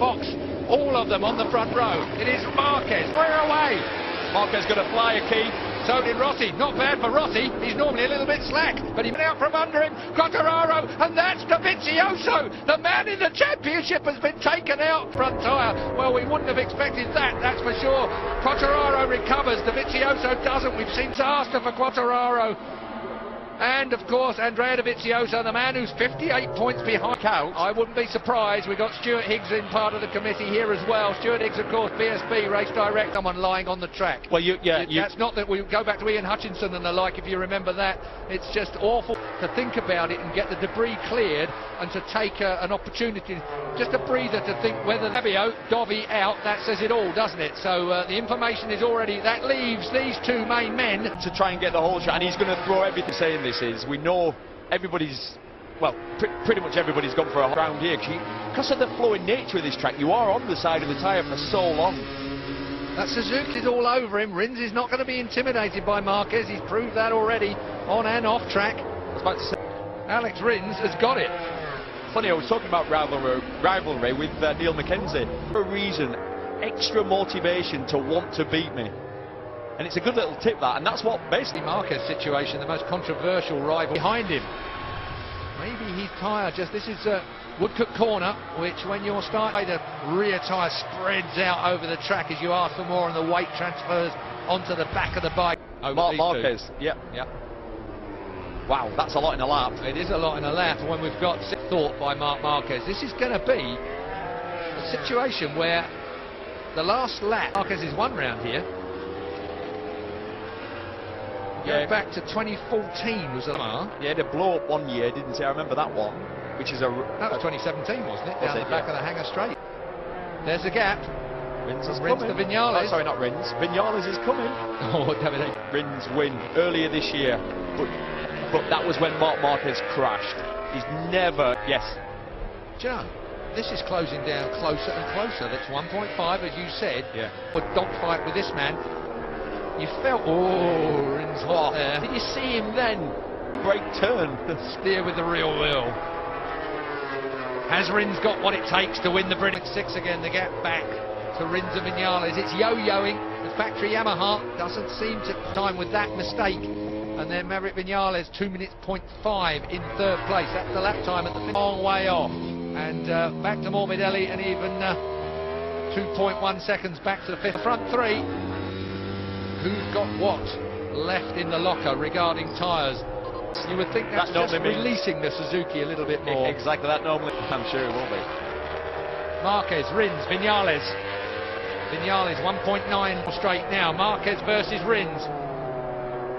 box. All of them on the front row. It is Marquez. We're away. Marquez got a flyer key. So did Rossi. Not bad for Rossi. He's normally a little bit slack, but he went out from under him. Quartararo, and that's Dovizioso. The man in the championship has been taken out. Front tyre. Well, we wouldn't have expected that, that's for sure. Quartararo recovers. Dovizioso doesn't. We've seen disaster for Quartararo. And, of course, Andrea Dovizioso, the man who's 58 points behind count. I wouldn't be surprised. We've got Stuart Higgs in part of the committee here as well. Stuart Higgs, of course, BSB, race direct, someone lying on the track. Well, that's not that we go back to Ian Hutchinson and the like, if you remember that. It's just awful to think about it and get the debris cleared and to take an opportunity, just a breather to think whether Fabio, Dovi out, that says it all, doesn't it? So the information is already, that leaves these two main men to try and get the whole shot, and he's going to throw everything. Saying this is, we know everybody's, well, pretty much everybody's gone for a round here because of the flowing nature of this track. You are on the side of the tyre for so long. That Suzuki's all over him. Rins is not going to be intimidated by Marquez. He's proved that already on and off track. I was about to say, Alex Rins has got it. Funny, I was talking about rivalry with Neil Mackenzie. For a reason, extra motivation to want to beat me. And it's a good little tip, that, and that's what basically Marquez situation, the most controversial rival behind him. Maybe his tyre just, this is Woodcock Corner, which when you're starting, the rear tyre spreads out over the track as you ask for more and the weight transfers onto the back of the bike. Marquez, yep. Wow, that's a lot in a lap. It is a lot in a lap when we've got thought by Marc Marquez. This is going to be a situation where the last lap, Marquez is one round here. Go back to 2014 was a yeah, they blow up one year, didn't he? I remember that one, which is that was 2017, wasn't it? Down the back of the hangar straight. There's a gap. Rins is Rins coming. to Viñales. Oh, sorry, not Rins. Viñales is coming. Oh, David. Rins win earlier this year, but that was when Marc Marquez crashed. He's never. Yes. John, this is closing down closer and closer. That's 1.5, as you said. Yeah. A dogfight with this man. You felt, Rins hot there. Did you see him then? Great turn. Steer with the real will. Has Rins got what it takes to win the British 6 again? The gap back to Rins and Viñales. It's yo-yoing. The factory Yamaha doesn't seem to time with that mistake. And then Maverick Viñales, 2 minutes 0.5 in third place. That's the lap time at the long way off. And back to Morbidelli, and even 2.1 seconds back to the fifth. Front three. Who's got what left in the locker regarding tyres? You would think that's just releasing the Suzuki a little bit more. Exactly, that normally, I'm sure it will be. Marquez, Rins, Viñales. Viñales 1.9 straight now. Marquez versus Rins.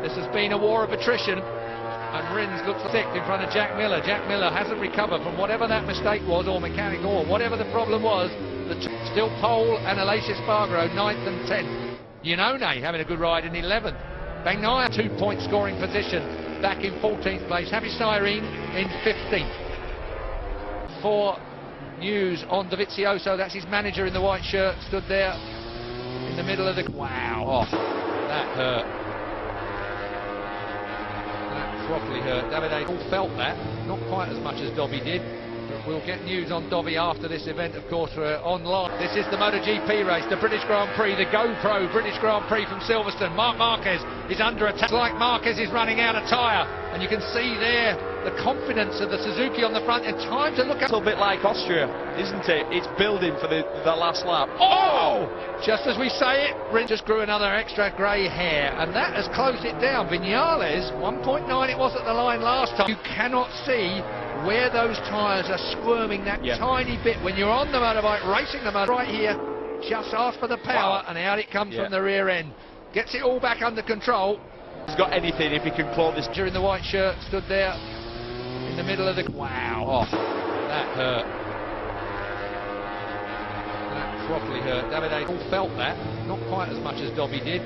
This has been a war of attrition, and Rins looks thick in front of Jack Miller. Jack Miller hasn't recovered from whatever that mistake was, or mechanical, or whatever the problem was. Still pole and Alessia Spargaro 9th and 10th. Iannone having a good ride in 11th. Bagnaia 2-point scoring position, back in 14th place. Happy Cyrene in 15th. For news on Dovizioso, that's his manager in the white shirt, stood there in the middle of the... Wow, that hurt. That properly hurt. Davide all felt that, not quite as much as Dobby did. We'll get news on Dobby after this event, of course, online. This is the Moto Gp race, the British Grand Prix, the GoPro British Grand Prix from Silverstone. Marc Marquez is under attack. It's like Marquez is running out of tyre, and you can see there the confidence of the Suzuki on the front, and time to look at... A little bit like Austria, isn't it? It's building for the last lap. Oh! Just as we say it, Rins just grew another extra grey hair, and that has closed it down. Viñales, 1.9 it was at the line last time. You cannot see where those tyres are squirming that tiny bit when you're on the motorbike, racing the motorbike. Right here, just ask for the power, and out it comes from the rear end. Gets it all back under control. He's got anything if he can claw this. In the white shirt, stood there in the middle of the... Wow, that hurt. That properly hurt. Davide all felt that, not quite as much as Dobby did.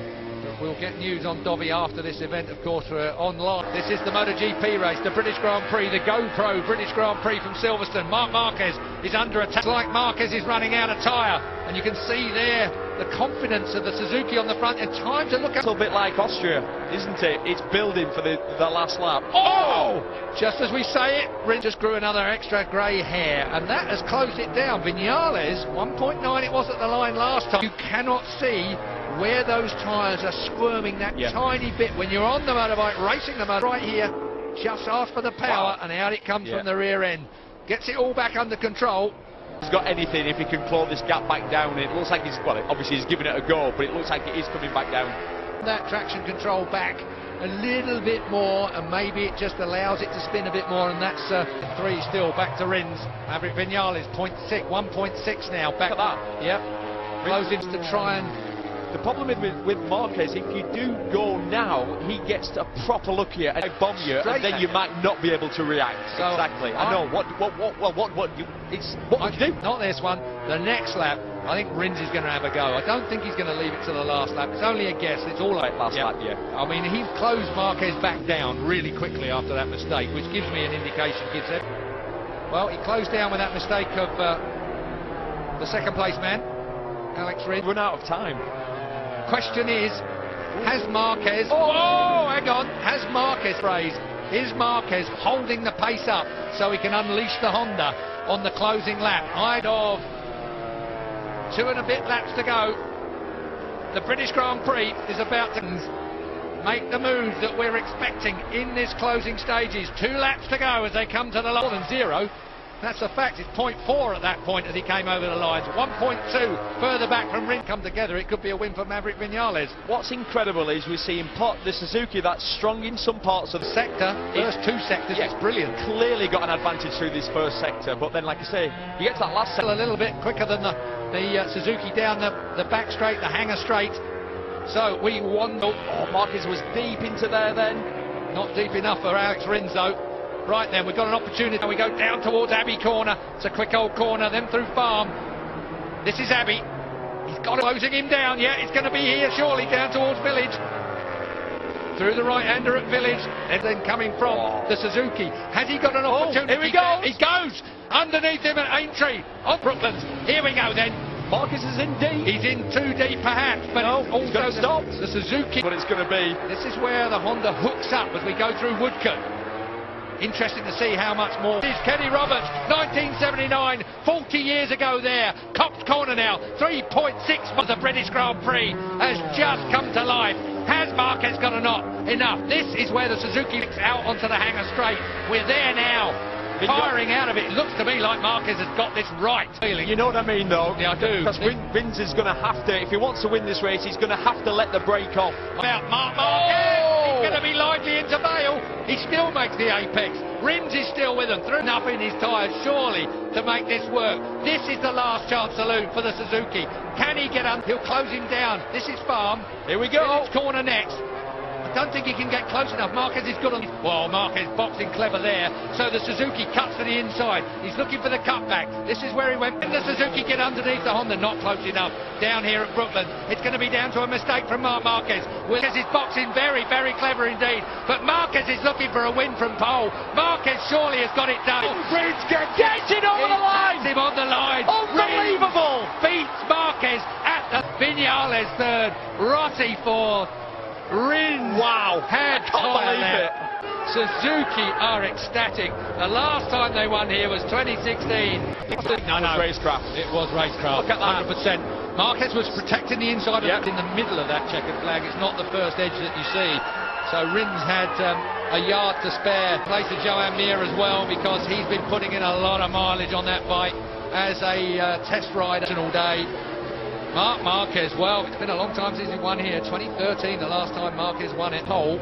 We'll get news on Dobby after this event, of course, online. This is the Moto Gp race, the British Grand Prix, the GoPro British Grand Prix from Silverstone. Marc Marquez is under attack. It's like Marquez is running out of tyre, and you can see there the confidence of the Suzuki on the front, and time to look A at. little bit like Austria, isn't it? It's building for the last lap. Oh! Just as we say it, Rins just grew another extra grey hair, and that has closed it down. Vinales, 1.9 it was at the line last time. You cannot see where those tyres are squirming that tiny bit when you're on the motorbike, racing the motorbike. Right here, just ask for the power, and out it comes from the rear end. Gets it all back under control. He's got anything if he can claw this gap back down. It looks like he's, well, obviously he's giving it a go, but it looks like it is coming back down. That traction control back a little bit more, and maybe it just allows it to spin a bit more, and that's 3 still. Back to Rins. Maverick Vinales, 1.6 now. Back at that. Yep. Closing to try and. The problem with Marquez, if you do go now, he gets a proper look here and bomb you, and then you might not be able to react. So exactly. I know. What you do? Not this one. The next lap, I think Rins is going to have a go. I don't think he's going to leave it to the last lap. It's only a guess. It's all right. Last lap, yeah. I mean, he closed Marquez back down really quickly after that mistake, which gives me an indication. Well, he closed down with that mistake of the second place man, Alex Rins. Run out of time. Question is, has Marquez... Oh, hang on. Has Marquez raised? Is Marquez holding the pace up so he can unleash the Honda on the closing lap? I'd of 2 and a bit laps to go. The British Grand Prix is about to make the move that we're expecting in this closing stages. 2 laps to go as they come to the line. More than 0. That's a fact. It's 0.4 at that point as he came over the lines. 1.2 further back from Rins. Come together, it could be a win for Maverick Vinales. What's incredible is we're seeing the Suzuki that's strong in some parts of the sector. First 2 sectors, it's brilliant. Clearly got an advantage through this first sector, but then, like I say, you get to that last sector. A little bit quicker than the Suzuki down the back straight, the hanger straight. So we won. Oh, Marquez was deep into there then. Not deep enough for Alex Rins though. Right then, we've got an opportunity. We go down towards Abbey Corner. It's a quick old corner, then through Farm. This is Abbey. He's got closing him down. Yeah, it's going to be here shortly, down towards Village. Through the right-hander at Village, and then coming from the Suzuki. Has he got an opportunity? Here he goes. He goes underneath him at Aintree on Brooklands. Here we go then. Marquez is in deep. He's in too deep perhaps, but also stop the Suzuki. What it's going to be. This is where the Honda hooks up as we go through Woodcote. Interesting to see how much more. This is Kenny Roberts, 1979, 40 years ago there. Cops Corner now, 3.6 for the British Grand Prix has just come to life. Has Marquez got enough? This is where the Suzuki kicks out onto the hanger straight. We're there now. Firing out of it. Looks to me like Marquez has got this right. You know what I mean, though? Yeah, I do. Because Rins is going to have to, if he wants to win this race, he's going to have to let the brake off. About Marquez. He's going to be lively into Vale. He still makes the apex. Rins is still with him. Threw enough in his tyres, surely, to make this work. This is the last chance saloon for the Suzuki. Can he get on? He'll close him down. This is Farm. Here we go. Village Corner next. I don't think he can get close enough. Marquez is good on. Well, Marquez boxing clever there. So the Suzuki cuts to the inside. He's looking for the cutback. This is where he went. And the Suzuki get underneath the Honda. Not close enough. Down here at Brooklands. It's going to be down to a mistake from Marquez. Marquez is boxing very, very clever indeed. But Marquez is looking for a win from pole. Marquez surely has got it done. Rins gets it over the line. Him on the line. Unbelievable. Beats Marquez at the Vinales third. Rossi fourth. Rins. Wow. Can't believe it. Suzuki are ecstatic. The last time they won here was 2016. No, racecraft. It was racecraft. Look at that. 100%. Marquez was protecting the inside in the middle of that checkered flag. It's not the first edge that you see. So Rins had a yard to spare. Place to Joan Mir as well, because he's been putting in a lot of mileage on that bike as a test rider all day. Marquez, well, it's been a long time since he won here. 2013, the last time Marquez won it. Pole.